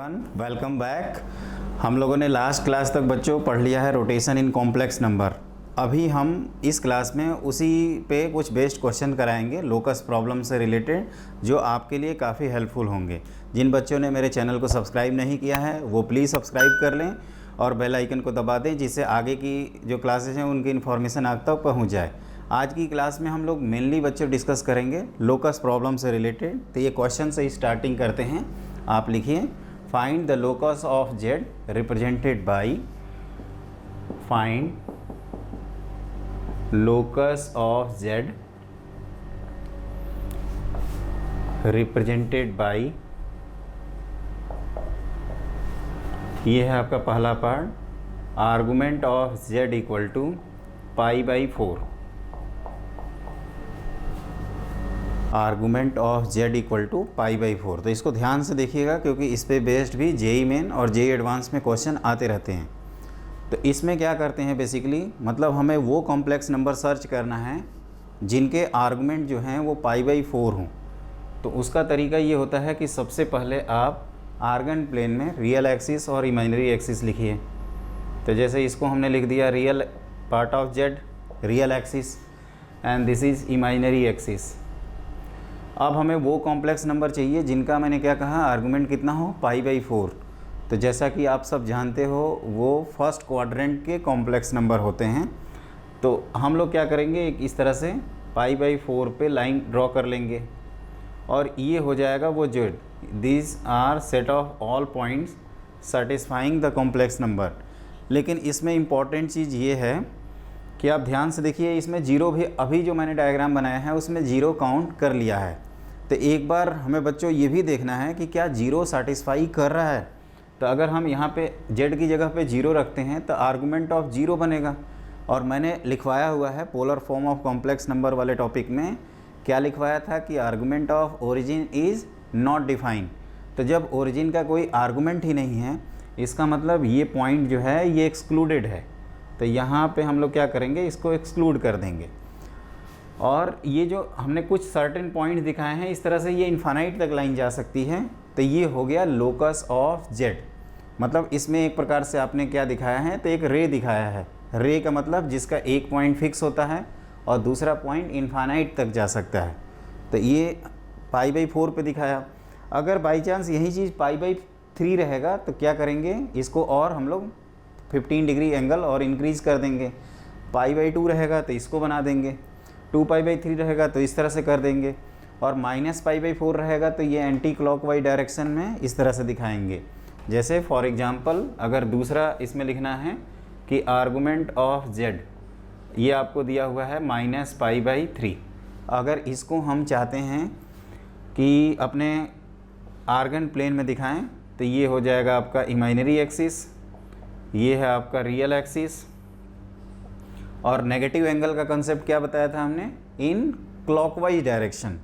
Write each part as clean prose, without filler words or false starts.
Everyone, welcome back. हम लोगों ने लास्ट क्लास तक बच्चों पढ़ लिया है रोटेशन इन कॉम्प्लेक्स नंबर। अभी हम इस क्लास में उसी पे कुछ बेस्ड क्वेश्चन कराएंगे लोकस प्रॉब्लम से रिलेटेड, जो आपके लिए काफ़ी हेल्पफुल होंगे। जिन बच्चों ने मेरे चैनल को सब्सक्राइब नहीं किया है वो प्लीज़ सब्सक्राइब कर लें और बेल आइकन को दबा दें, जिससे आगे की जो क्लासेस हैं उनकी इन्फॉर्मेशन आप तक पहुँच जाए। आज की क्लास में हम लोग मेनली बच्चों डिस्कस करेंगे लोकस प्रॉब्लम से रिलेटेड। तो ये क्वेश्चन से स्टार्टिंग करते हैं। आप लिखिए, find the locus of Z represented by, find locus of Z represented by, ये है आपका पहला part, argument of Z equal to π/4, argument of Z equal to π/4। तो इसको ध्यान से देखिएगा क्योंकि इस पे बेस्ड भी जेई मेन और जेई एडवांस में क्वेश्चन आते रहते हैं। तो इसमें क्या करते हैं बेसिकली, मतलब हमें वो कॉम्प्लेक्स नंबर सर्च करना है जिनके आर्गुमेंट जो हैं वो π/4 हों। तो उसका तरीका ये होता है कि सबसे पहले आप आर्गन प्लेन में रियल एक्सिस और इमेजिनरी एक्सिस लिखिए। तो जैसे इसको हमने लिख दिया real part of Z, real axis, and this is imaginary axis. अब हमें वो कॉम्प्लेक्स नंबर चाहिए जिनका मैंने क्या कहा, आर्गुमेंट कितना हो, π/4। तो जैसा कि आप सब जानते हो वो फर्स्ट क्वाड्रेंट के कॉम्प्लेक्स नंबर होते हैं। तो हम लोग क्या करेंगे, एक इस तरह से π/4 पे लाइन ड्रॉ कर लेंगे और ये हो जाएगा वो Z. These are set of all points satisfying the complex number. लेकिन इसमें इम्पॉर्टेंट चीज़ ये है कि आप ध्यान से देखिए, इसमें जीरो भी, अभी जो मैंने डायग्राम बनाया है उसमें जीरो काउंट कर लिया है। तो एक बार हमें बच्चों ये भी देखना है कि क्या जीरो सेटिस्फाई कर रहा है। तो अगर हम यहाँ पे जेड की जगह पे जीरो रखते हैं तो आर्गुमेंट ऑफ जीरो बनेगा। और मैंने लिखवाया हुआ है polar form of complex number वाले टॉपिक में क्या लिखवाया था कि argument of origin is not defined. तो जब ओरिजिन का कोई आर्गुमेंट ही नहीं है, इसका मतलब ये पॉइंट जो है ये एक्सक्लूडेड है। तो यहाँ पे हम लोग क्या करेंगे, इसको एक्सक्लूड कर देंगे। और ये जो हमने कुछ सर्टेन पॉइंट दिखाए हैं, इस तरह से ये इन्फानाइट तक लाइन जा सकती है। तो ये हो गया लोकस ऑफ जेड। मतलब इसमें एक प्रकार से आपने क्या दिखाया है, तो एक रे दिखाया है। रे का मतलब जिसका एक पॉइंट फिक्स होता है और दूसरा पॉइंट इन्फानाइट तक जा सकता है। तो ये π/4 पे दिखाया। अगर बाई चांस यही चीज़ π/3 रहेगा तो क्या करेंगे, इसको और हम लोग 15 डिग्री एंगल और इंक्रीज़ कर देंगे। π/2 रहेगा तो इसको बना देंगे, 2π/3 रहेगा तो इस तरह से कर देंगे, और -π/4 रहेगा तो ये एंटी क्लॉकवाइज डायरेक्शन में इस तरह से दिखाएंगे। जैसे फॉर एग्जांपल अगर दूसरा इसमें लिखना है कि आर्गुमेंट ऑफ जेड, ये आपको दिया हुआ है -π/3। अगर इसको हम चाहते हैं कि अपने आर्गन प्लेन में दिखाएं तो ये हो जाएगा आपका इमेजिनरी एक्सिस, ये है आपका रियल एक्सिस। और नेगेटिव एंगल का कंसेप्ट क्या बताया था हमने, इन क्लॉकवाइज डायरेक्शन।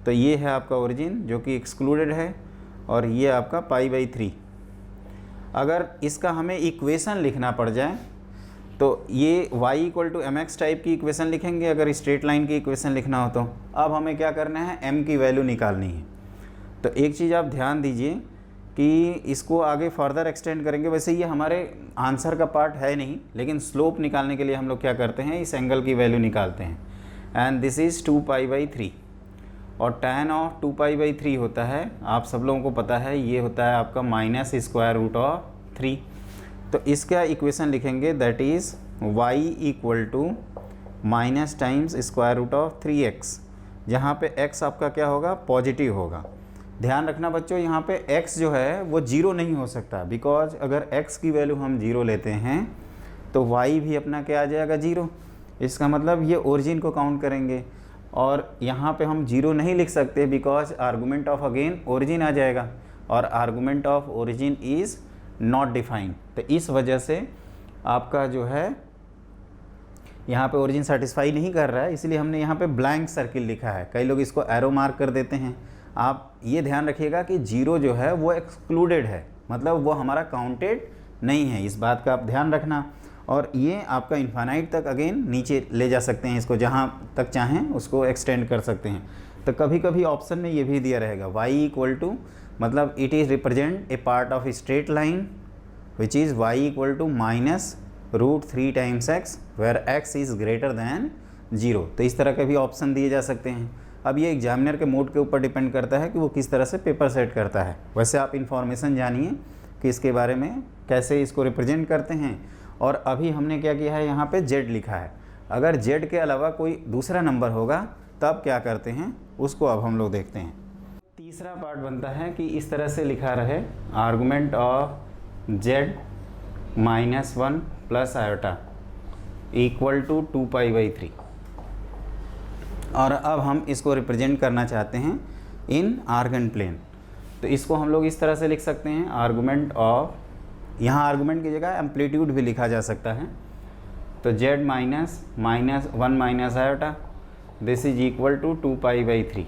तो ये है आपका ओरिजिन जो कि एक्सक्लूडेड है, और ये आपका π/3। अगर इसका हमें इक्वेशन लिखना पड़ जाए तो ये y = mx टाइप की इक्वेशन लिखेंगे, अगर स्ट्रेट लाइन की इक्वेशन लिखना हो तो। अब हमें क्या करना है, m की वैल्यू निकालनी है। तो एक चीज़ आप ध्यान दीजिए कि इसको आगे फर्दर एक्सटेंड करेंगे। वैसे ये हमारे आंसर का पार्ट है नहीं, लेकिन स्लोप निकालने के लिए हम लोग क्या करते हैं, इस एंगल की वैल्यू निकालते हैं। एंड दिस इज़ 2π/3, और tan ऑफ 2π/3 होता है, आप सब लोगों को पता है, ये होता है आपका -√3। तो इसका इक्वेशन लिखेंगे, दैट इज़ y = -√3x, जहाँ पे x आपका क्या होगा, पॉजिटिव होगा। ध्यान रखना बच्चों, यहाँ पे x जो है वो जीरो नहीं हो सकता, बिकॉज अगर x की वैल्यू हम जीरो लेते हैं तो y भी अपना क्या आ जाएगा, जीरो। इसका मतलब ये ओरिजिन को काउंट करेंगे, और यहाँ पे हम जीरो नहीं लिख सकते because argument of again origin आ जाएगा, और argument of origin is not defined. तो इस वजह से आपका जो है यहाँ पे ओरिजिन सेटिस्फाई नहीं कर रहा है, इसलिए हमने यहाँ पे ब्लैंक सर्किल लिखा है। कई लोग इसको एरो मार्क कर देते हैं। आप ये ध्यान रखिएगा कि जीरो जो है वो एक्सक्लूडेड है, मतलब वो हमारा काउंटेड नहीं है, इस बात का आप ध्यान रखना। और ये आपका इन्फानाइट तक अगेन नीचे ले जा सकते हैं, इसको जहाँ तक चाहें उसको एक्सटेंड कर सकते हैं। तो कभी कभी ऑप्शन में ये भी दिया रहेगा y = मतलब it is represent a part of straight line which is y equal to minus √3 times x where x is greater than 0। तो इस तरह के भी ऑप्शन दिए जा सकते हैं। अब ये एग्जामिनर के मूड के ऊपर डिपेंड करता है कि वो किस तरह से पेपर सेट करता है। वैसे आप इन्फॉर्मेशन जानिए कि इसके बारे में कैसे इसको रिप्रेजेंट करते हैं। और अभी हमने क्या किया है, यहाँ पे z लिखा है। अगर z के अलावा कोई दूसरा नंबर होगा तब क्या करते हैं उसको अब हम लोग देखते हैं। तीसरा पार्ट बनता है कि इस तरह से लिखा रहे argument of z -1 plus iota equal to 2π/3। और अब हम इसको रिप्रेजेंट करना चाहते हैं इन आर्गन प्लेन। तो इसको हम लोग इस तरह से लिख सकते हैं आर्गूमेंट ऑफ, यहाँ आर्गूमेंट की जगह एम्पलीट्यूड भी लिखा जा सकता है। तो z -1 minus iota this is equal to 2π/3।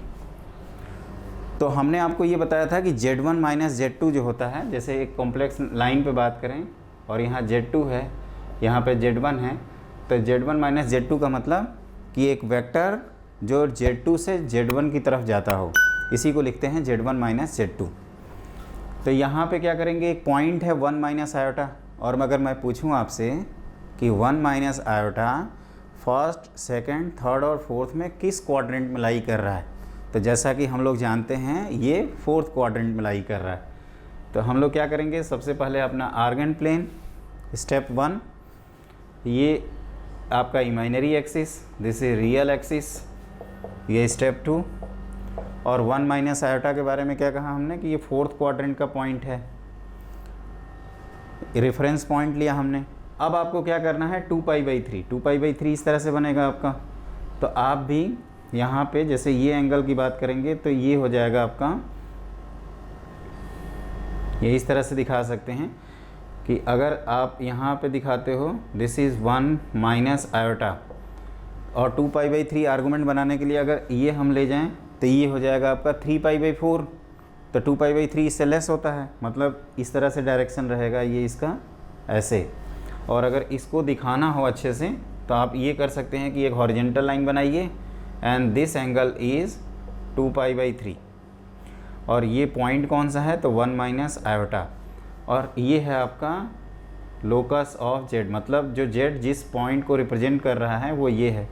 तो हमने आपको ये बताया था कि z1 माइनस z2 जो होता है, जैसे एक कॉम्प्लेक्स लाइन पे बात करें और यहाँ z2 है, यहाँ पे z1 है, तो z1 माइनस z2 का मतलब कि एक वेक्टर जो z2 से z1 की तरफ जाता हो, इसी को लिखते हैं z1 माइनस z2। तो यहाँ पे क्या करेंगे, एक पॉइंट है 1 माइनस आयोटा, और अगर मैं पूछूँ आपसे कि 1 minus iota first, second, third और फोर्थ में किस क्वाड्रेंट में लाई कर रहा है, तो जैसा कि हम लोग जानते हैं ये फोर्थ क्वाड्रेंट में लाई कर रहा है। तो हम लोग क्या करेंगे, सबसे पहले अपना आर्गन प्लेन स्टेप 1, ये आपका imaginary axis, this is real axis, ये स्टेप 2। और 1 माइनस आयोटा के बारे में क्या कहा हमने कि ये फोर्थ क्वाड्रेंट का पॉइंट है, रेफरेंस पॉइंट लिया हमने। अब आपको क्या करना है 2π/3, 2π/3 इस तरह से बनेगा आपका। तो आप भी यहाँ पे जैसे ये एंगल की बात करेंगे तो ये हो जाएगा आपका, ये इस तरह से दिखा सकते हैं कि अगर आप यहाँ पे दिखाते हो दिस इज़ 1 माइनस आयोटा, और 2π/3 आर्गूमेंट बनाने के लिए अगर ये हम ले जाएं तो ये हो जाएगा आपका 3π/4। तो 2π/3 इससे लेस होता है, मतलब इस तरह से डायरेक्शन रहेगा ये इसका ऐसे। और अगर इसको दिखाना हो अच्छे से तो आप ये कर सकते हैं कि एक हॉरिजेंटल लाइन बनाइए एंड दिस एंगल इज़ 2π/3। और ये पॉइंट कौन सा है, तो 1 माइनस आयोटा, और ये है आपका लोकस ऑफ z, मतलब जो z जिस पॉइंट को रिप्रेजेंट कर रहा है वो ये है।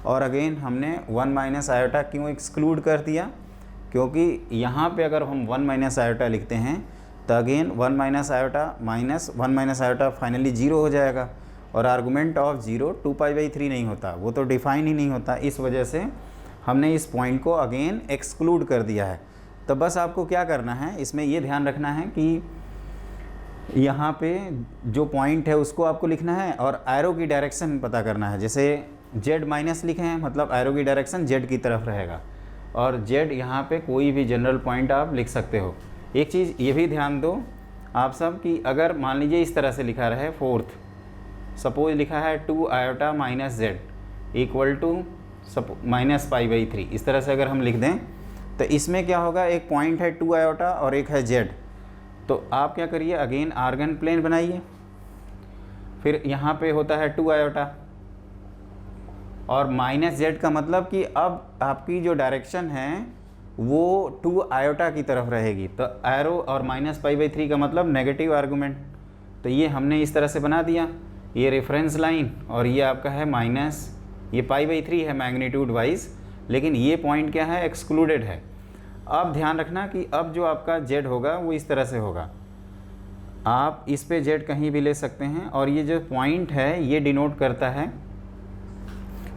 और अगेन हमने 1 माइनस आयोटा क्यों एक्सक्लूड कर दिया, क्योंकि यहाँ पे अगर हम 1 माइनस आयोटा लिखते हैं तो again 1 minus iota minus 1 minus iota finally 0 हो जाएगा, और आर्गूमेंट ऑफ 0 2π/3 नहीं होता, वो तो डिफाइन ही नहीं होता। इस वजह से हमने इस पॉइंट को अगेन एक्सक्लूड कर दिया है। तो बस आपको क्या करना है, इसमें ये ध्यान रखना है कि यहाँ पे जो पॉइंट है उसको आपको लिखना है और एरो की डायरेक्शन पता करना है। जैसे z माइनस लिखे हैं मतलब एरो की डायरेक्शन z की तरफ रहेगा, और z यहाँ पे कोई भी जनरल पॉइंट आप लिख सकते हो। एक चीज़ ये भी ध्यान दो आप सब कि अगर मान लीजिए इस तरह से लिखा रहे फोर्थ, सपोज लिखा है 2 iota minus z equal to -π/3, इस तरह से अगर हम लिख दें तो इसमें क्या होगा, एक पॉइंट है 2 आयोटा और एक है z। तो आप क्या करिए, अगेन आर्गन प्लेन बनाइए, फिर यहाँ पे होता है 2 आयोटा और माइनस z का मतलब कि अब आपकी जो डायरेक्शन है वो 2 आयोटा की तरफ रहेगी। तो एरो और -π/3 का मतलब नेगेटिव आर्गूमेंट। तो ये हमने इस तरह से बना दिया, ये रेफरेंस लाइन, और ये आपका है माइनस, ये π/3 है मैग्नीट्यूड वाइज, लेकिन ये पॉइंट क्या है, एक्सक्लूडेड है। अब ध्यान रखना कि अब जो आपका z होगा वो इस तरह से होगा, आप इस पे z कहीं भी ले सकते हैं, और ये जो पॉइंट है ये डिनोट करता है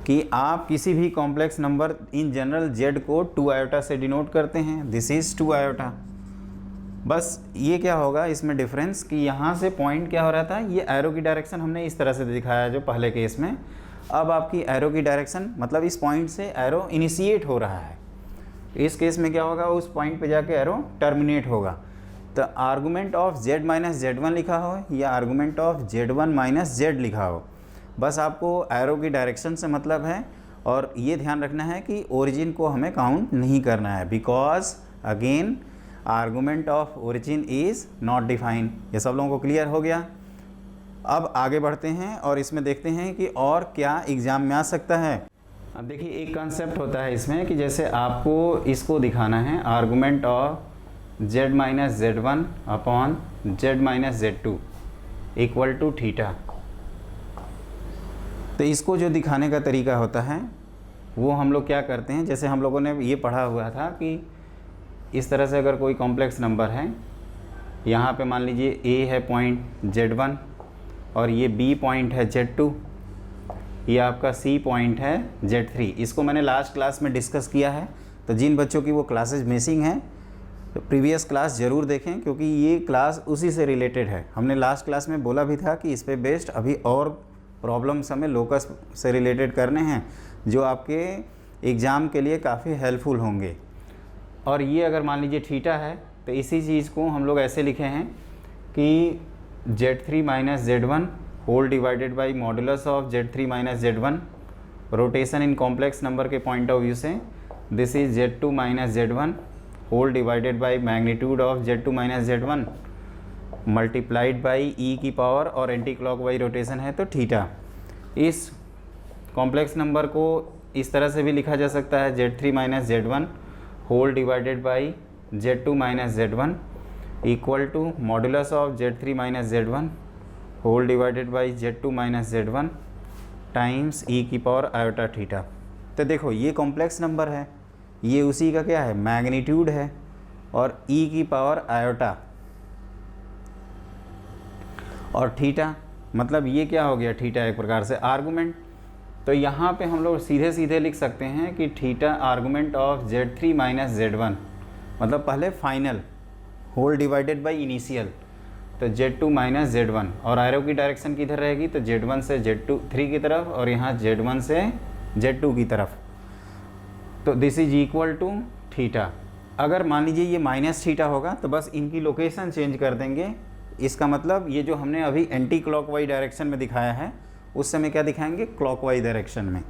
कि आप किसी भी complex number in general z को 2 आयोटा से डिनोट करते हैं, दिस इज़ 2 आयोटा। बस ये क्या होगा इसमें डिफरेंस कि यहाँ से पॉइंट क्या हो रहा था, ये एरो की डायरेक्शन हमने इस तरह से दिखाया जो पहले केस में। अब आपकी एरो की डायरेक्शन मतलब इस पॉइंट से एरो इनिशिएट हो रहा है, इस केस में क्या होगा, उस पॉइंट पे जाके एरो टर्मिनेट होगा। तो argument of z minus z1 लिखा हो या argument of z1 minus z लिखा हो, बस आपको एरो की डायरेक्शन से मतलब है। और ये ध्यान रखना है कि ओरिजिन को हमें काउंट नहीं करना है, because again argument of origin is not defined. ये सब लोगों को क्लियर हो गया। अब आगे बढ़ते हैं और इसमें देखते हैं कि और क्या एग्ज़ाम में आ सकता है। अब देखिए एक कंसेप्ट होता है इसमें कि जैसे आपको इसको दिखाना है argument of Z minus Z one upon Z minus Z two equal to theta. तो इसको जो दिखाने का तरीका होता है वो हम लोग क्या करते हैं, जैसे हम लोगों ने ये पढ़ा हुआ था कि इस तरह से अगर कोई कॉम्प्लेक्स नंबर है, यहाँ पे मान लीजिए ए है पॉइंट Z1 और ये B पॉइंट है Z2, ये आपका C पॉइंट है Z3। इसको मैंने लास्ट क्लास में डिस्कस किया है, तो जिन बच्चों की वो क्लासेज मिसिंग हैं तो प्रीवियस क्लास ज़रूर देखें, क्योंकि ये क्लास उसी से रिलेटेड है। हमने लास्ट क्लास में बोला भी था कि इस पे बेस्ड अभी और प्रॉब्लम्स हमें लोकस से रिलेटेड करने हैं जो आपके एग्ज़ाम के लिए काफ़ी हेल्पफुल होंगे। और ये अगर मान लीजिए थीटा है तो इसी चीज़ को हम लोग ऐसे लिखे हैं कि Z3 minus Z1 whole divided by modulus of Z3 minus Z1, rotation in complex number के पॉइंट ऑफ व्यू से this is Z2 minus Z1 whole divided by magnitude of Z2 minus Z1 multiplied by e की power, और anti clockwise rotation है तो theta. इस complex number को इस तरह से भी लिखा जा सकता है Z3 minus Z1 whole divided by Z2 minus Z1 equal to modulus of Z3 minus Z1 whole divided by Z2 minus Z1 times e की पावर आयोटा थीटा। तो देखो ये कॉम्प्लेक्स नंबर है, ये उसी का क्या है, मैग्नीट्यूड है, और ई की पावर आयोटा और थीटा, मतलब ये क्या हो गया, थीटा एक प्रकार से आर्गुमेंट। तो यहाँ पे हम लोग सीधे सीधे लिख सकते हैं कि theta argument of Z3 minus Z1, मतलब पहले final whole divided by initial, तो Z2 माइनस Z1, और एरो की डायरेक्शन किधर रहेगी, तो Z1 से Z3 की तरफ और यहाँ Z1 से Z2 की तरफ। तो this is equal to theta. अगर मान लीजिए ये माइनस थीटा होगा तो बस इनकी लोकेशन चेंज कर देंगे। इसका मतलब ये जो हमने अभी एंटी क्लॉकवाइज डायरेक्शन में दिखाया है उस समय क्या दिखाएंगे, क्लॉकवाइज डायरेक्शन में।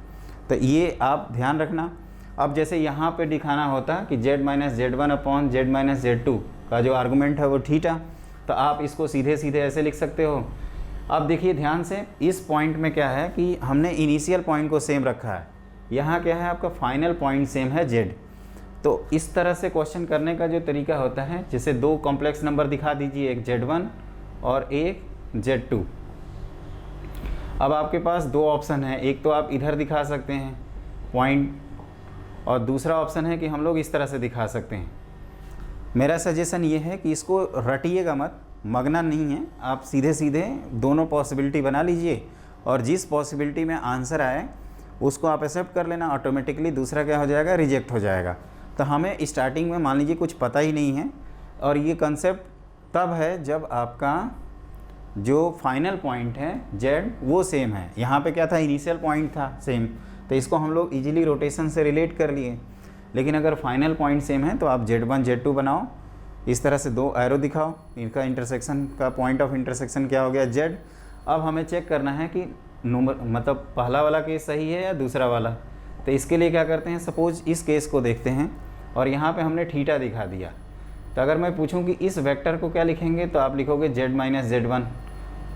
तो ये आप ध्यान रखना। अब जैसे यहाँ पे दिखाना होता कि Z minus Z1 upon Z minus Z2 का जो आर्गूमेंट है वो थीटा, तो आप इसको सीधे सीधे ऐसे लिख सकते हो। अब देखिए ध्यान से, इस पॉइंट में क्या है कि हमने इनिशियल पॉइंट को सेम रखा है, यहाँ क्या है आपका फाइनल पॉइंट सेम है Z। तो इस तरह से क्वेश्चन करने का जो तरीका होता है, जैसे दो कॉम्प्लेक्स नंबर दिखा दीजिए, एक Z1 और एक Z2। अब आपके पास दो ऑप्शन है, एक तो आप इधर दिखा सकते हैं पॉइंट, और दूसरा ऑप्शन है कि हम लोग इस तरह से दिखा सकते हैं। मेरा सजेशन ये है कि इसको रटिएगा मत, मगना नहीं है, आप सीधे सीधे दोनों पॉसिबिलिटी बना लीजिए, और जिस पॉसिबिलिटी में आंसर आए उसको आप एक्सेप्ट कर लेना, ऑटोमेटिकली दूसरा क्या हो जाएगा, रिजेक्ट हो जाएगा। तो हमें स्टार्टिंग में मान लीजिए कुछ पता ही नहीं है, और ये कंसेप्ट तब है जब आपका जो फाइनल पॉइंट है Z वो सेम है। यहाँ पे क्या था, इनिशियल पॉइंट था सेम, तो इसको हम लोग इजीली रोटेशन से रिलेट कर लिए। लेकिन अगर फाइनल पॉइंट सेम है तो आप Z1 Z2 बनाओ, इस तरह से दो एरो दिखाओ, इनका इंटरसेक्शन का पॉइंट ऑफ इंटरसेक्शन क्या हो गया, Z। अब हमें चेक करना है कि मतलब पहला वाला केस सही है या दूसरा वाला। तो इसके लिए क्या करते हैं, सपोज इस केस को देखते हैं और यहाँ पे हमने थीटा दिखा दिया। तो अगर मैं पूछूं कि इस वेक्टर को क्या लिखेंगे, तो आप लिखोगे Z माइनस Z1।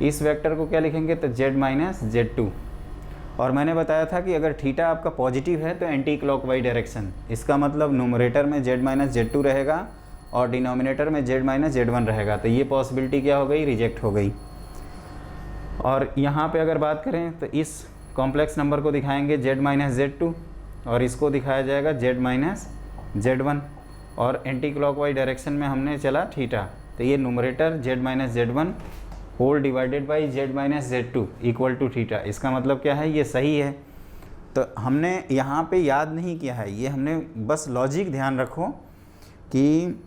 इस वेक्टर को क्या लिखेंगे, तो Z माइनस Z2। और मैंने बताया था कि अगर थीटा आपका पॉजिटिव है तो एंटी क्लॉकवाइज डायरेक्शन, इसका मतलब न्यूमरेटर में Z माइनस Z2 रहेगा और डिनोमिनेटर में Z माइनस Z1 रहेगा। तो ये पॉसिबिलिटी क्या हो गई, रिजेक्ट हो गई। और यहाँ पे अगर बात करें तो इस कॉम्प्लेक्स नंबर को दिखाएंगे Z माइनस Z2 और इसको दिखाया जाएगा Z माइनस Z1, और एंटी क्लॉकवाइज डायरेक्शन में हमने चला थीटा। तो ये numerator Z minus Z1 whole divided by Z minus Z2 equal to theta. इसका मतलब क्या है, ये सही है। तो हमने यहाँ पे याद नहीं किया है, ये हमने बस लॉजिक ध्यान रखो कि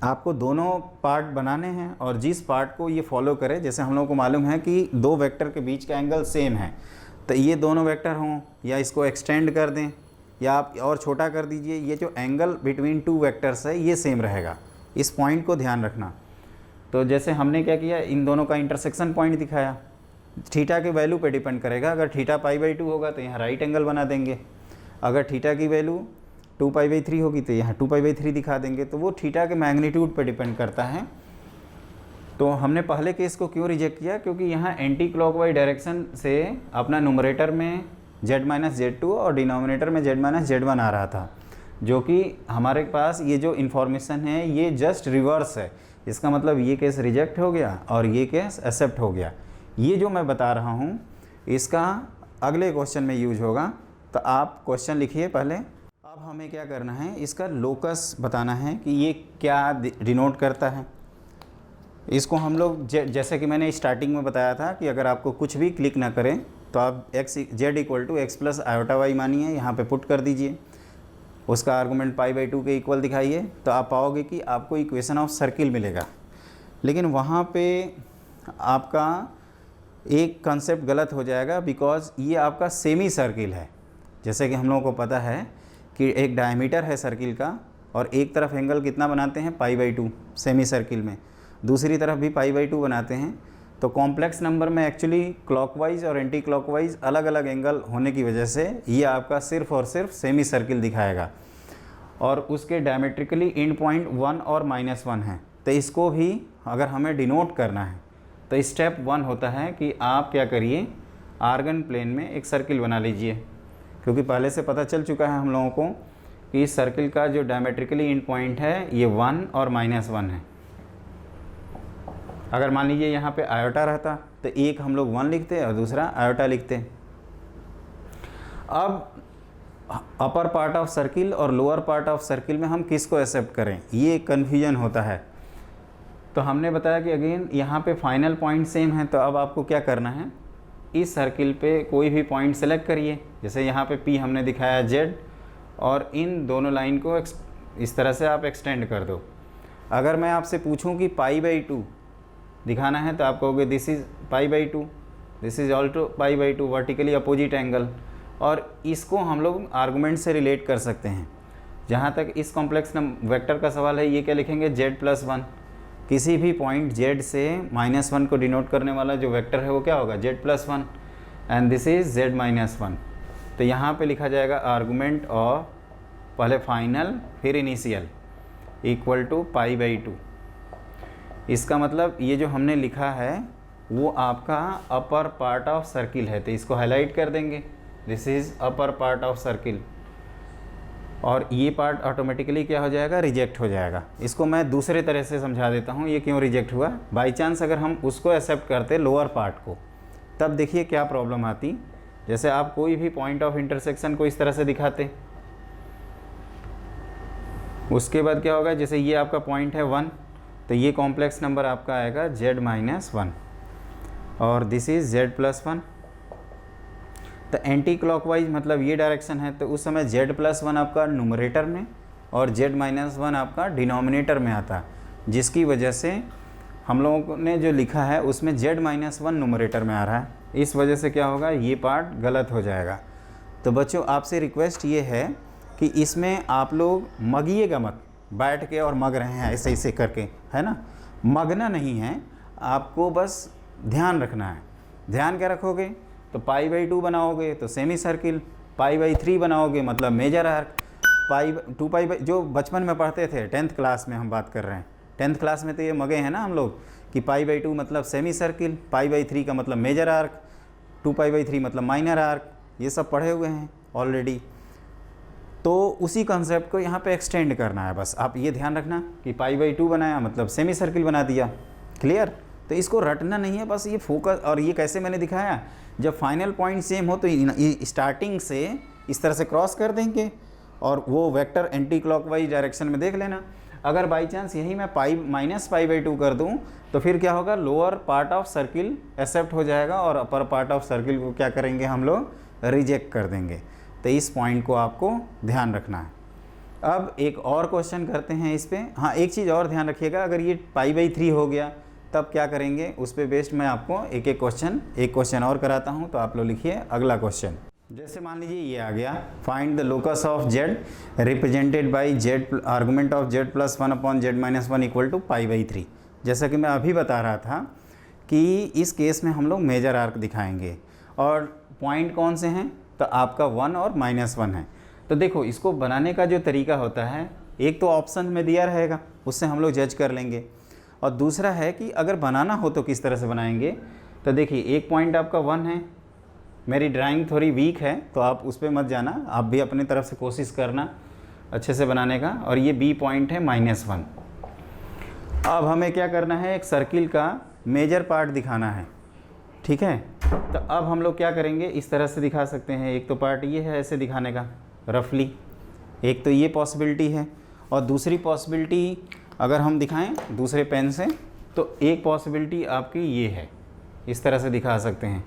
आपको दोनों पार्ट बनाने हैं और जिस पार्ट को ये फॉलो करे, जैसे हम लोगों को मालूम है कि दो वेक्टर के बीच का एंगल सेम है, तो ये दोनों वेक्टर हों या इसको एक्सटेंड कर दें या आप और छोटा कर दीजिए, ये जो एंगल बिटवीन टू वेक्टर्स है ये सेम रहेगा। इस पॉइंट को ध्यान रखना। तो जैसे हमने क्या किया, इन दोनों का इंटरसेक्शन पॉइंट दिखाया, थीटा के वैल्यू पे डिपेंड करेगा। अगर थीटा π/2 होगा तो यहाँ राइट एंगल बना देंगे, अगर थीटा की वैल्यू 2π/3 होगी तो यहाँ 2π/3 दिखा देंगे। तो वो थीटा के मैग्नीट्यूड पे डिपेंड करता है। तो हमने पहले केस को क्यों रिजेक्ट किया, क्योंकि यहाँ एंटी क्लॉकवाइज डायरेक्शन से अपना न्यूमरेटर में Z माइनस Z2 और डिनोमिनेटर में Z माइनस Z1 आ रहा था। जो कि हमारे पास ये जो इन्फॉर्मेशन है ये जस्ट रिवर्स है। इसका मतलब ये केस रिजेक्ट हो गया और ये केस एक्सेप्ट हो गया। ये जो मैं बता रहा हूँ इसका अगले क्वेश्चन में यूज होगा। तो आप क्वेश्चन लिखिए पहले। अब हमें क्या करना है, इसका लोकस बताना है कि ये क्या डिनोट करता है। इसको हम लोग जैसे कि मैंने स्टार्टिंग में बताया था कि अगर आपको कुछ भी क्लिक ना करें तो आप z equal to X plus iota Y मानिए, यहाँ पे पुट कर दीजिए, उसका आर्गूमेंट π/2 के इक्वल दिखाइए, तो आप पाओगे कि आपको इक्वेशन ऑफ सर्किल मिलेगा। लेकिन वहाँ पे आपका एक कंसेप्ट गलत हो जाएगा, बिकॉज ये आपका सेमी सर्किल है। जैसे कि हम लोगों को पता है कि एक डायमीटर है सर्किल का और एक तरफ एंगल कितना बनाते हैं π/2 सेमी सर्किल में, दूसरी तरफ भी π/2 बनाते हैं। तो कॉम्प्लेक्स नंबर में एक्चुअली क्लॉकवाइज और एंटी क्लॉकवाइज अलग अलग एंगल होने की वजह से ये आपका सिर्फ और सिर्फ सेमी सर्किल दिखाएगा और उसके डायमेट्रिकली एंड पॉइंट 1 और -1 है। तो इसको भी अगर हमें डिनोट करना है तो स्टेप 1 होता है कि आप क्या करिए, आर्गन प्लेन में एक सर्किल बना लीजिए, क्योंकि पहले से पता चल चुका है हम लोगों को कि इस सर्किल का जो डायमेट्रिकली एंड पॉइंट है ये 1 और -1 है। अगर मान लीजिए यहाँ पे आयोटा रहता तो एक हम लोग 1 लिखते और दूसरा आयोटा लिखते। अब अपर पार्ट ऑफ सर्किल और लोअर पार्ट ऑफ सर्किल में हम किसको एक्सेप्ट करें, ये कन्फ्यूजन होता है। तो हमने बताया कि अगेन यहाँ पे फाइनल पॉइंट सेम है। तो अब आपको क्या करना है, इस सर्किल पे कोई भी पॉइंट सेलेक्ट करिए। जैसे यहाँ पे P हमने दिखाया Z, और इन दोनों लाइन को इस तरह से आप एक्सटेंड कर दो। अगर मैं आपसे पूछूं कि π/2 दिखाना है तो आप कहोगे this is π/2, this is also π/2, vertically opposite angle. और इसको हम लोग आर्गूमेंट से रिलेट कर सकते हैं। जहाँ तक इस कॉम्प्लेक्स वेक्टर का सवाल है, ये क्या लिखेंगे, z+1। किसी भी पॉइंट z से -1 को डिनोट करने वाला जो वेक्टर है वो क्या होगा, z+1, and this is z-1। तो यहाँ पे लिखा जाएगा आर्गूमेंट ऑफ पहले फाइनल फिर इनिशियल इक्वल टू π/2। इसका मतलब ये जो हमने लिखा है वो आपका अपर पार्ट ऑफ सर्किल है, तो इसको हाईलाइट कर देंगे, this is upper part of circle. और ये पार्ट ऑटोमेटिकली क्या हो जाएगा, रिजेक्ट हो जाएगा। इसको मैं दूसरे तरह से समझा देता हूँ ये क्यों रिजेक्ट हुआ। बाई चांस अगर हम उसको एक्सेप्ट करते लोअर पार्ट को, तब देखिए क्या प्रॉब्लम आती। जैसे आप कोई भी पॉइंट ऑफ इंटरसेक्शन को इस तरह से दिखाते, उसके बाद क्या होगा, जैसे ये आपका पॉइंट है 1, तो ये कॉम्प्लेक्स नंबर आपका आएगा z-1 और दिस इज़ z+1। तो एंटी क्लॉकवाइज मतलब ये डायरेक्शन है, तो उस समय z+1 आपका न्यूमरेटर में और z-1 आपका डिनोमिनेटर में आता, जिसकी वजह से हम लोगों ने जो लिखा है उसमें z-1 न्यूमरेटर में आ रहा है। इस वजह से क्या होगा, ये पार्ट गलत हो जाएगा। तो बच्चों आपसे रिक्वेस्ट ये है कि इसमें आप लोग मगिएगा मत, बैठ के और मग रहे हैं ऐसे ऐसे करके, है ना, मगना नहीं है, आपको बस ध्यान रखना है। ध्यान क्या रखोगे, तो π/2 बनाओगे तो सेमी सर्किल, π/3 बनाओगे मतलब मेजर आर्क, 2π जो बचपन में पढ़ते थे 10th क्लास में हम बात कर रहे हैं, 10th क्लास में तो ये मगे हैं ना हम लोग कि π/2 मतलब सेमी सर्किल, π/3 का मतलब मेजर आर्क, 2π/3 मतलब माइनर आर्क, ये सब पढ़े हुए हैं ऑलरेडी। तो उसी कॉन्सेप्ट को यहाँ पे एक्सटेंड करना है। बस आप ये ध्यान रखना कि π/2 बनाया मतलब सेमी सर्किल बना दिया, क्लियर। तो इसको रटना नहीं है, बस ये फोकस। और ये कैसे मैंने दिखाया, जब फाइनल पॉइंट सेम हो तो स्टार्टिंग से इस तरह से क्रॉस कर देंगे और वो वेक्टर एंटी क्लॉकवाइज डायरेक्शन में देख लेना। अगर बाई चांस यही मैं -π/2 कर दूं तो फिर क्या होगा, lower part of circle except हो जाएगा और अपर पार्ट ऑफ सर्किल को क्या करेंगे हम लोग, रिजेक्ट कर देंगे। तो इस पॉइंट को आपको ध्यान रखना है। अब एक और क्वेश्चन करते हैं इस पर। हाँ, एक चीज़ और ध्यान रखिएगा, अगर ये π/3 हो गया तब क्या करेंगे, उस पर बेस्ड मैं आपको एक क्वेश्चन और कराता हूँ। तो आप लोग लिखिए अगला क्वेश्चन। जैसे मान लीजिए ये आ गया, find the locus of z represented by z argument of z+1 upon z-1 equal to π/3। जैसा कि मैं अभी बता रहा था कि इस केस में हम लोग मेजर आर्क दिखाएंगे और पॉइंट कौन से हैं, तो आपका 1 और -1 है। तो देखो इसको बनाने का जो तरीका होता है, एक तो ऑप्शन में दिया रहेगा, उससे हम लोग जज कर लेंगे, और दूसरा है कि अगर बनाना हो तो किस तरह से बनाएंगे। तो देखिए एक पॉइंट आपका 1 है, मेरी ड्राइंग थोड़ी वीक है तो आप उस पर मत जाना, आप भी अपनी तरफ से कोशिश करना। अच्छे से बनाने का, और ये बी पॉइंट है -1। अब हमें क्या करना है, एक सर्किल का मेजर पार्ट दिखाना है, ठीक है। तो अब हम लोग क्या करेंगे, इस तरह से दिखा सकते हैं। एक तो पार्ट ये है ऐसे दिखाने का रफली, एक तो ये पॉसिबिलिटी है, और दूसरी पॉसिबिलिटी अगर हम दिखाएं दूसरे पेन से तो एक पॉसिबिलिटी आपकी ये है, इस तरह से दिखा सकते हैं।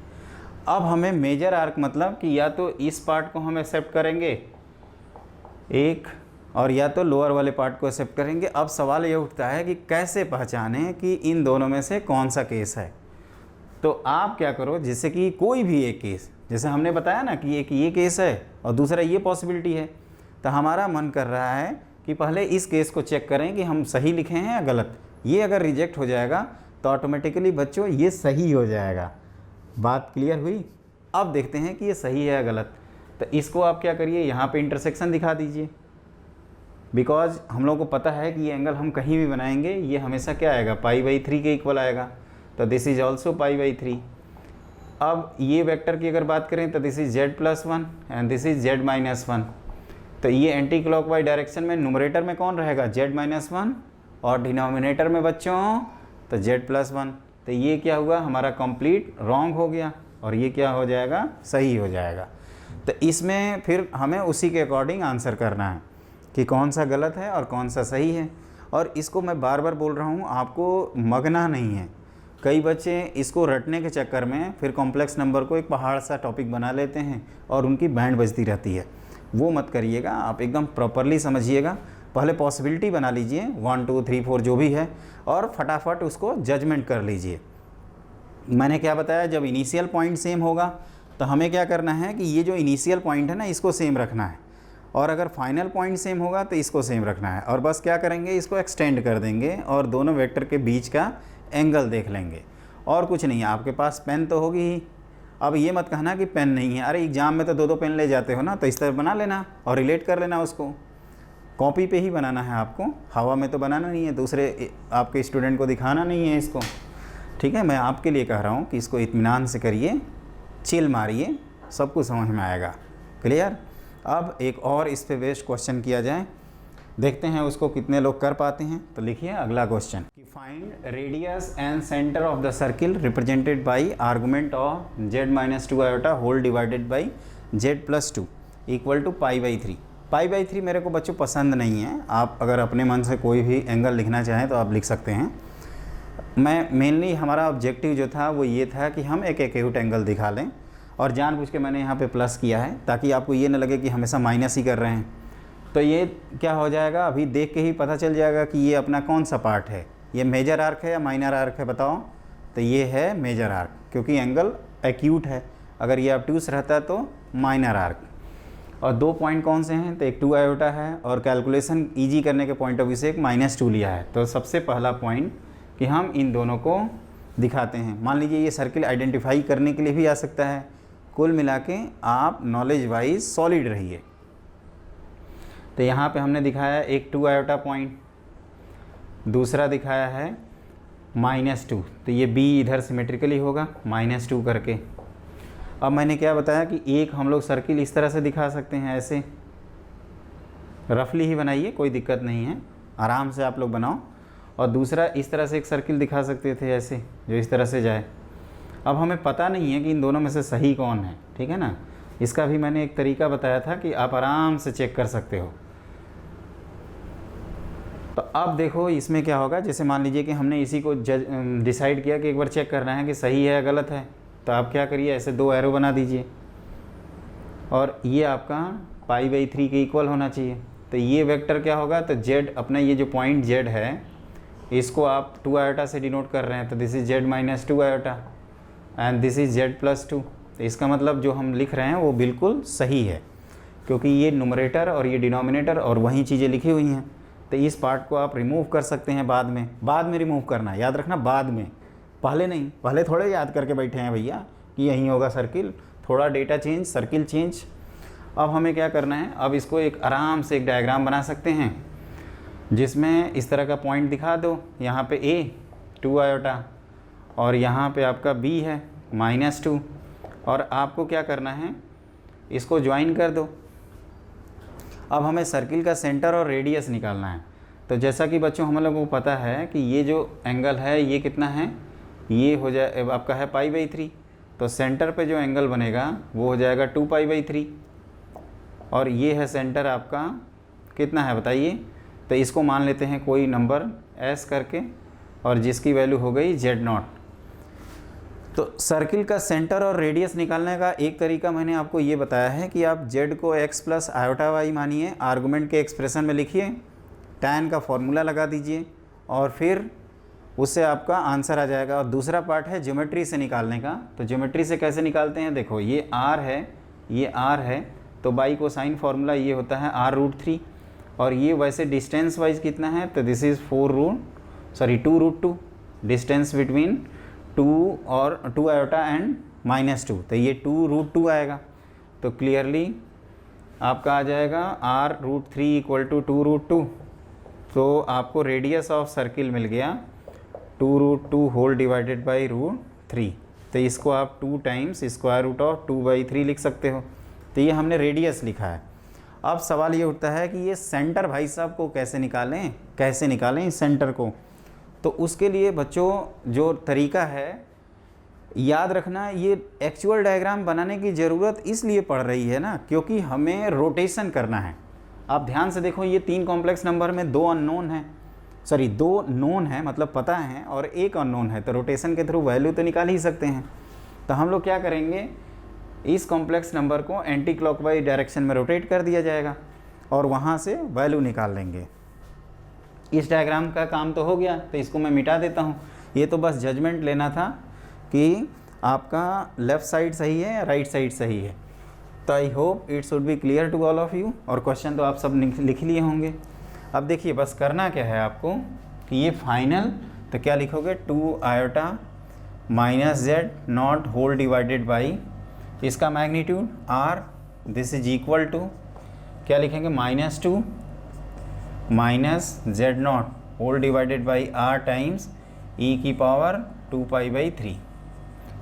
अब हमें मेजर आर्क मतलब कि या तो इस पार्ट को हम एक्सेप्ट करेंगे एक, और या तो लोअर वाले पार्ट को एक्सेप्ट करेंगे। अब सवाल ये उठता है कि कैसे पहचानें कि इन दोनों में से कौन सा केस है। तो आप क्या करो, जैसे कि कोई भी एक केस, जैसे हमने बताया ना कि एक ये केस है और दूसरा ये पॉसिबिलिटी है, तो हमारा मन कर रहा है कि पहले इस केस को चेक करें कि हम सही लिखे हैं या गलत। ये अगर रिजेक्ट हो जाएगा तो ऑटोमेटिकली बच्चों ये सही हो जाएगा। बात क्लियर हुई। अब देखते हैं कि ये सही है या गलत। तो इसको आप क्या करिए, यहाँ पे इंटरसेक्शन दिखा दीजिए, बिकॉज हम लोग को पता है कि ये एंगल हम कहीं भी बनाएंगे ये हमेशा क्या आएगा, π/3 के इक्वल आएगा। तो दिस इज ऑल्सो π/3। अब ये वेक्टर की अगर बात करें तो this is z+1 and this is z-1। तो ये एंटी क्लॉकवाइज डायरेक्शन में न्यूमरेटर में कौन रहेगा, z-1, और डिनोमिनेटर में बच्चों तो z+1। तो ये क्या हुआ, हमारा कंप्लीट रॉन्ग हो गया, और ये क्या हो जाएगा, सही हो जाएगा। तो इसमें फिर हमें उसी के अकॉर्डिंग आंसर करना है कि कौन सा गलत है और कौन सा सही है। और इसको मैं बार बार बोल रहा हूँ, आपको मगना नहीं है। कई बच्चे इसको रटने के चक्कर में फिर कॉम्प्लेक्स नंबर को एक पहाड़ सा टॉपिक बना लेते हैं और उनकी बैंड बजती रहती है। वो मत करिएगा, आप एकदम प्रॉपरली समझिएगा। पहले पॉसिबिलिटी बना लीजिए 1 2 3 4 जो भी है, और फटाफट उसको जजमेंट कर लीजिए। मैंने क्या बताया, जब इनिशियल पॉइंट सेम होगा तो हमें क्या करना है कि ये जो इनिशियल पॉइंट है ना इसको सेम रखना है, और अगर फाइनल पॉइंट सेम होगा तो इसको सेम रखना है। और बस क्या करेंगे, इसको एक्सटेंड कर देंगे और दोनों वेक्टर के बीच का एंगल देख लेंगे, और कुछ नहीं है। आपके पास पेन तो होगी ही। अब ये मत कहना कि पेन नहीं है, अरे एग्जाम में तो 2 2 पेन ले जाते हो ना, तो इस तरह बना लेना और रिलेट कर लेना उसको। कॉपी पे ही बनाना है आपको, हवा में तो बनाना नहीं है, दूसरे आपके स्टूडेंट को दिखाना नहीं है इसको, ठीक है। मैं आपके लिए कह रहा हूँ कि इसको इत्मीनान से करिए, चिल मारिए, सब कुछ समझ में आएगा। क्लियर। अब एक और इस पे बेस्ड क्वेश्चन किया जाए, देखते हैं उसको कितने लोग कर पाते हैं। तो लिखिए अगला क्वेश्चन कि find radius and centre of the circle represented by argument of z-2 iota whole divided by z+2 equal to π/3। π/3 मेरे को बच्चों पसंद नहीं है, आप अगर अपने मन से कोई भी एंगल लिखना चाहें तो आप लिख सकते हैं। मैं मेनली हमारा ऑब्जेक्टिव जो था वो ये था कि हम एक एक्यूट एंगल दिखा लें, और जानबूझ के मैंने यहाँ पे प्लस किया है ताकि आपको ये न लगे कि हमेशा माइनस ही कर रहे हैं। तो ये क्या हो जाएगा, अभी देख के ही पता चल जाएगा कि ये अपना कौन सा पार्ट है, ये मेजर आर्क है या माइनर आर्क है, बताओ। तो ये है मेजर आर्क, क्योंकि एंगल एक्यूट है। अगर ये ऑब्ट्यूस रहता तो माइनर आर्क। और 2 पॉइंट कौन से हैं, तो एक 2 आयोटा है, और कैलकुलेशन ईजी करने के पॉइंट ऑफ व्यू से एक -2 लिया है। तो सबसे पहला पॉइंट कि हम इन दोनों को दिखाते हैं। मान लीजिए ये सर्किल आइडेंटिफाई करने के लिए भी आ सकता है। कुल मिला के आप नॉलेज वाइज सॉलिड रहिए। तो यहाँ पे हमने दिखाया एक 2 आयोटा पॉइंट, दूसरा दिखाया है -2, तो ये b इधर सिमेट्रिकली होगा -2 करके। अब मैंने क्या बताया कि एक हम लोग सर्किल इस तरह से दिखा सकते हैं, ऐसे रफली ही बनाइए, कोई दिक्कत नहीं है, आराम से आप लोग बनाओ। और दूसरा इस तरह से एक सर्किल दिखा सकते थे ऐसे, जो इस तरह से जाए। अब हमें पता नहीं है कि इन दोनों में से सही कौन है, ठीक है ना। इसका भी मैंने एक तरीका बताया था कि आप आराम से चेक कर सकते हो। तो अब देखो इसमें क्या होगा, जैसे मान लीजिए कि हमने इसी को डिसाइड किया कि एक बार चेक करना है कि सही है या गलत है। तो आप क्या करिए, ऐसे 2 एरो बना दीजिए, और ये आपका π/3 के इक्वल होना चाहिए। तो ये वेक्टर क्या होगा, तो z अपना ये जो पॉइंट z है इसको आप 2 आयोटा से डिनोट कर रहे हैं, तो this is z-2 iota and this is z+2। तो इसका मतलब जो हम लिख रहे हैं वो बिल्कुल सही है, क्योंकि ये न्यूमरेटर और ये डिनोमिनेटर और वही चीज़ें लिखी हुई हैं। तो इस पार्ट को आप रिमूव कर सकते हैं बाद में रिमूव करना, याद रखना बाद में, पहले नहीं। पहले थोड़े याद करके बैठे हैं भैया कि यहीं होगा सर्किल, थोड़ा डेटा चेंज, सर्किल चेंज। अब हमें क्या करना है, अब इसको एक आराम से एक डायग्राम बना सकते हैं जिसमें इस तरह का पॉइंट दिखा दो। यहाँ पे a 2 आयोटा और यहाँ पे आपका b है -2, और आपको क्या करना है, इसको ज्वाइन कर दो। अब हमें सर्किल का सेंटर और रेडियस निकालना है। तो जैसा कि बच्चों हम लोगों को पता है कि ये जो एंगल है ये कितना है, ये हो जाए आपका है π/3। तो सेंटर पे जो एंगल बनेगा वो हो जाएगा 2π/3 और ये है सेंटर आपका कितना है बताइए। तो इसको मान लेते हैं कोई नंबर s करके और जिसकी वैल्यू हो गई Z0। तो सर्किल का सेंटर और रेडियस निकालने का एक तरीका मैंने आपको ये बताया है कि आप z को x प्लस आयोटा वाई मानिए, आर्गुमेंट के एक्सप्रेशन में लिखिए, tan का फॉर्मूला लगा दीजिए और फिर उससे आपका आंसर आ जाएगा। और दूसरा पार्ट है ज्योमेट्री से निकालने का। तो ज्योमेट्री से कैसे निकालते हैं, देखो ये r है, ये r है, तो बाई को साइन फार्मूला ये होता है r√3 और ये वैसे डिस्टेंस वाइज कितना है, तो दिस इज़ 2√2 डिस्टेंस बिटवीन 2 और 2 आयोटा एंड -2, तो ये 2√2 आएगा। तो क्लियरली आपका आ जाएगा r√3 = 2√2। तो आपको रेडियस ऑफ सर्किल मिल गया 2√2 होल डिवाइडेड बाई √3। तो इसको आप 2 टाइम्स √2/3 लिख सकते हो। तो ये हमने रेडियस लिखा है। अब सवाल ये उठता है कि ये सेंटर भाई साहब को कैसे निकालें इस सेंटर को। तो उसके लिए बच्चों जो तरीका है याद रखना, ये एक्चुअल डायग्राम बनाने की ज़रूरत इसलिए पड़ रही है ना क्योंकि हमें रोटेशन करना है। आप ध्यान से देखो, ये 3 कॉम्प्लेक्स नंबर में 2 अननोन है, 2 नोन है मतलब पता है और 1 अननोन है। तो रोटेशन के थ्रू वैल्यू तो निकाल ही सकते हैं। तो हम लोग क्या करेंगे, इस कॉम्प्लेक्स नंबर को एंटी क्लॉकवाइज डायरेक्शन में रोटेट कर दिया जाएगा और वहाँ से वैल्यू निकाल लेंगे। इस डायग्राम का काम तो हो गया, तो इसको मैं मिटा देता हूँ। ये तो बस जजमेंट लेना था कि आपका लेफ़्ट साइड सही है या राइट साइड सही है। तो I hope it should be clear to all of you. और क्वेश्चन तो आप सब लिख लिए होंगे। अब देखिए बस करना क्या है आपको कि ये फाइनल, तो क्या लिखोगे 2 iota -Z0 whole divided by इसका magnitude r, this is equal to क्या लिखेंगे -2 -Z0 whole divided by r times e⁻² 2π/3।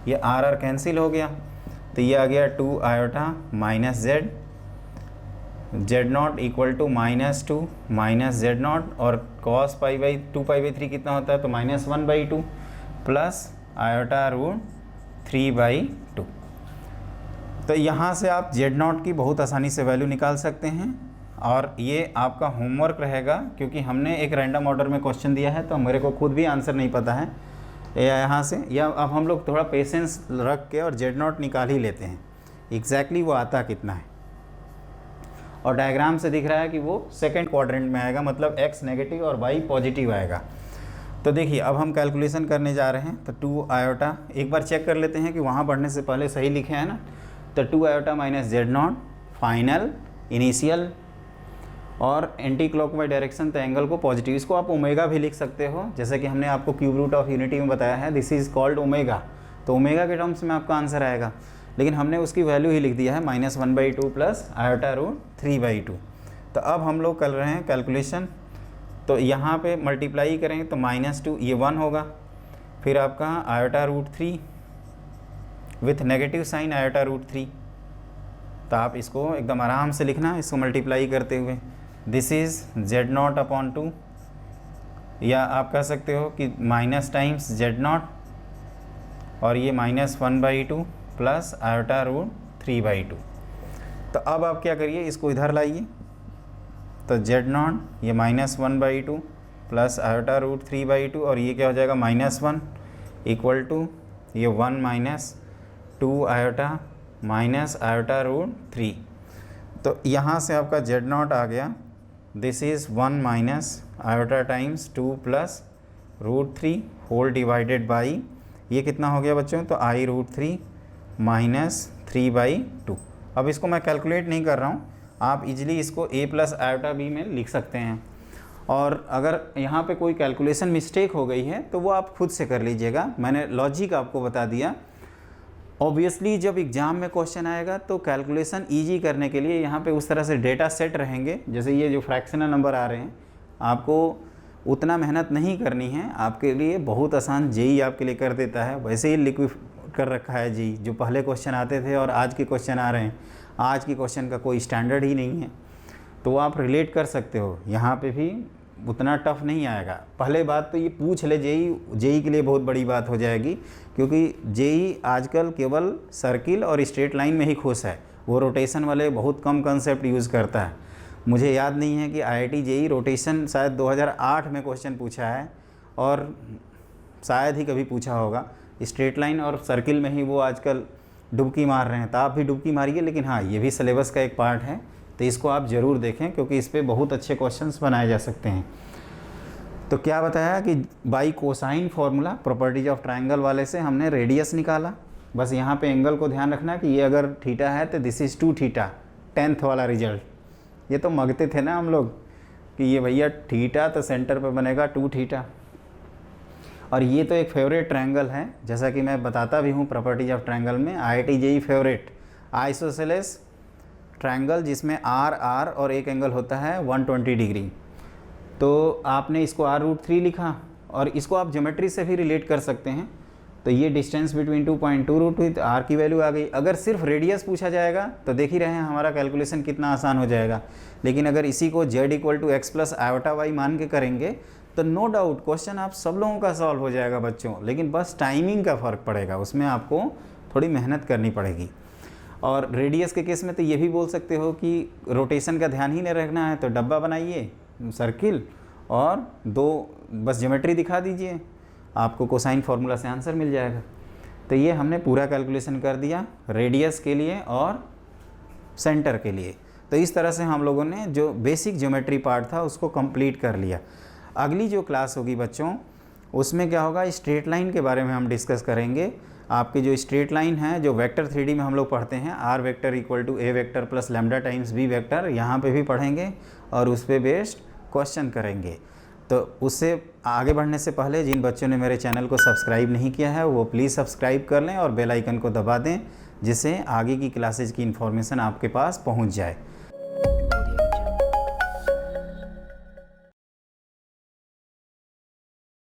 ये r कैंसिल हो गया, तो ये आ गया 2 आयोटा -Z Z0 = -2 -Z0 और cos π/2π/3 कितना होता है, तो -1/2 प्लस आयोटा √3/2। तो यहाँ से आप Z0 की बहुत आसानी से वैल्यू निकाल सकते हैं। और ये आपका होमवर्क रहेगा क्योंकि हमने एक रैंडम ऑर्डर में क्वेश्चन दिया है तो मेरे को खुद भी आंसर नहीं पता है यहाँ से, या अब हम लोग थोड़ा पेशेंस रख के और Z0 निकाल ही लेते हैं एग्जैक्टली वो आता कितना है। और डायग्राम से दिख रहा है कि वो सेकंड क्वाड्रेंट में आएगा, मतलब x नेगेटिव और y पॉजिटिव आएगा। तो देखिए अब हम कैलकुलेशन करने जा रहे हैं। तो 2 आयोटा एक बार चेक कर लेते हैं कि वहाँ बढ़ने से पहले सही लिखे हैं ना। तो 2 आयोटा -Z0 फाइनल इनिशियल और एंटी क्लॉकवाइज डायरेक्शन, तो एंगल को पॉजिटिव। इसको आप ओमेगा भी लिख सकते हो, जैसे कि हमने आपको क्यूब रूट ऑफ यूनिटी में बताया है, दिस इज़ कॉल्ड ओमेगा। तो ओमेगा के टर्म्स में आपका आंसर आएगा, लेकिन हमने उसकी वैल्यू ही लिख दिया है -1/2 प्लस आयोटा √3/2। तो अब हम लोग कर रहे हैं कैलकुलेशन। तो यहाँ पे मल्टीप्लाई करेंगे तो -2 ये 1 होगा, फिर आपका iota √3 with negative sign iota √3। तो आप इसको एकदम आराम से लिखना, इसको मल्टीप्लाई करते हुए, दिस इज़ Z0/2 या आप कह सकते हो कि माइनस टाइम्स Z0 और ये -1/2 प्लस आयोटा √3/2। तो अब आप क्या करिए, इसको इधर लाइए। तो Z0 ये -1/2 प्लस आयोटा √3/2 और ये क्या हो जाएगा -1 इक्वल टू ये 1 - 2 आयोटा माइनस आयोटा √3। तो यहाँ से आपका Z0 आ गया, this is 1 minus iota times 2 plus √3 whole divided by ये कितना हो गया बच्चों, तो i√3 -3/2। अब इसको मैं कैलकुलेट नहीं कर रहा हूँ, आप इजीली इसको a प्लस आयोटा b में लिख सकते हैं। और अगर यहाँ पे कोई कैलकुलेशन मिस्टेक हो गई है तो वो आप खुद से कर लीजिएगा, मैंने लॉजिक आपको बता दिया। ऑब्वियसली जब एग्ज़ाम में क्वेश्चन आएगा तो कैलकुलेशन इजी करने के लिए यहाँ पे उस तरह से डेटा सेट रहेंगे, जैसे ये जो फ्रैक्शनल नंबर आ रहे हैं, आपको उतना मेहनत नहीं करनी है, आपके लिए बहुत आसान जेई आपके लिए कर देता है। वैसे ही लिक्विड कर रखा है जी, जो पहले क्वेश्चन आते थे और आज के क्वेश्चन आ रहे हैं, आज के क्वेश्चन का कोई स्टैंडर्ड ही नहीं है। तो आप रिलेट कर सकते हो, यहाँ पे भी उतना टफ नहीं आएगा। पहले बात तो ये पूछ ले, जेई के लिए बहुत बड़ी बात हो जाएगी, क्योंकि जेई आजकल केवल सर्किल और स्ट्रेट लाइन में ही खुश है, वो रोटेशन वाले बहुत कम कंसेप्ट यूज़ करता है। मुझे याद नहीं है कि IIT जेई रोटेशन शायद 2008 में क्वेश्चन पूछा है, और शायद ही कभी पूछा होगा। स्ट्रेट लाइन और सर्किल में ही वो आजकल डुबकी मार रहे हैं, तो आप भी डुबकी मारिए। लेकिन हाँ, ये भी सिलेबस का एक पार्ट है, तो इसको आप ज़रूर देखें, क्योंकि इस पर बहुत अच्छे क्वेश्चंस बनाए जा सकते हैं। तो क्या बताया कि by cosine formula properties of triangle वाले से हमने रेडियस निकाला। बस यहाँ पे एंगल को ध्यान रखना कि ये अगर थीटा है तो दिस इज़ 2 थीटा, 10th वाला रिजल्ट। ये तो मगते थे ना हम लोग कि ये भैया थीटा तो सेंटर पे बनेगा 2 थीटा। और ये तो एक फेवरेट ट्रायंगल है, जैसा कि मैं बताता भी हूँ प्रॉपर्टीज ऑफ ट्रायंगल में। IIT JEE favourite isosceles triangle, जिसमें आर और एक एंगल होता है 120 डिग्री। तो आपने इसको r√3 लिखा, और इसको आप ज्योमेट्री से भी रिलेट कर सकते हैं। तो ये डिस्टेंस बिटवीन 2 पॉइंट 2√3, तो r की वैल्यू आ गई। अगर सिर्फ रेडियस पूछा जाएगा तो देख ही रहे हैं हमारा कैलकुलेशन कितना आसान हो जाएगा। लेकिन अगर इसी को z = x + i/y मान के करेंगे तो नो डाउट क्वेश्चन आप सब लोगों का सॉल्व हो जाएगा बच्चों। लेकिन बस टाइमिंग का फ़र्क पड़ेगा, उसमें आपको थोड़ी मेहनत करनी पड़ेगी। और रेडियस के केस में तो ये भी बोल सकते हो कि रोटेशन का ध्यान ही नहीं रखना है, तो डब्बा बनाइए सर्किल और 2 बस ज्योमेट्री दिखा दीजिए, आपको कोसाइन फार्मूला से आंसर मिल जाएगा। तो ये हमने पूरा कैलकुलेशन कर दिया रेडियस के लिए और सेंटर के लिए। तो इस तरह से हम लोगों ने जो बेसिक ज्योमेट्री पार्ट था उसको कंप्लीट कर लिया। अगली जो क्लास होगी बच्चों, उसमें क्या होगा, स्ट्रेट लाइन के बारे में हम डिस्कस करेंगे। आपकी जो स्ट्रेट लाइन है, जो वेक्टर 3D में हम लोग पढ़ते हैं, r vector = a vector + lambda times b vector, यहाँ पे भी पढ़ेंगे और उस पर बेस्ड क्वेश्चन करेंगे। तो उससे आगे बढ़ने से पहले जिन बच्चों ने मेरे चैनल को सब्सक्राइब नहीं किया है वो प्लीज़ सब्सक्राइब कर लें और बेल आइकन को दबा दें, जिससे आगे की क्लासेज की इन्फॉर्मेशन आपके पास पहुँच जाए।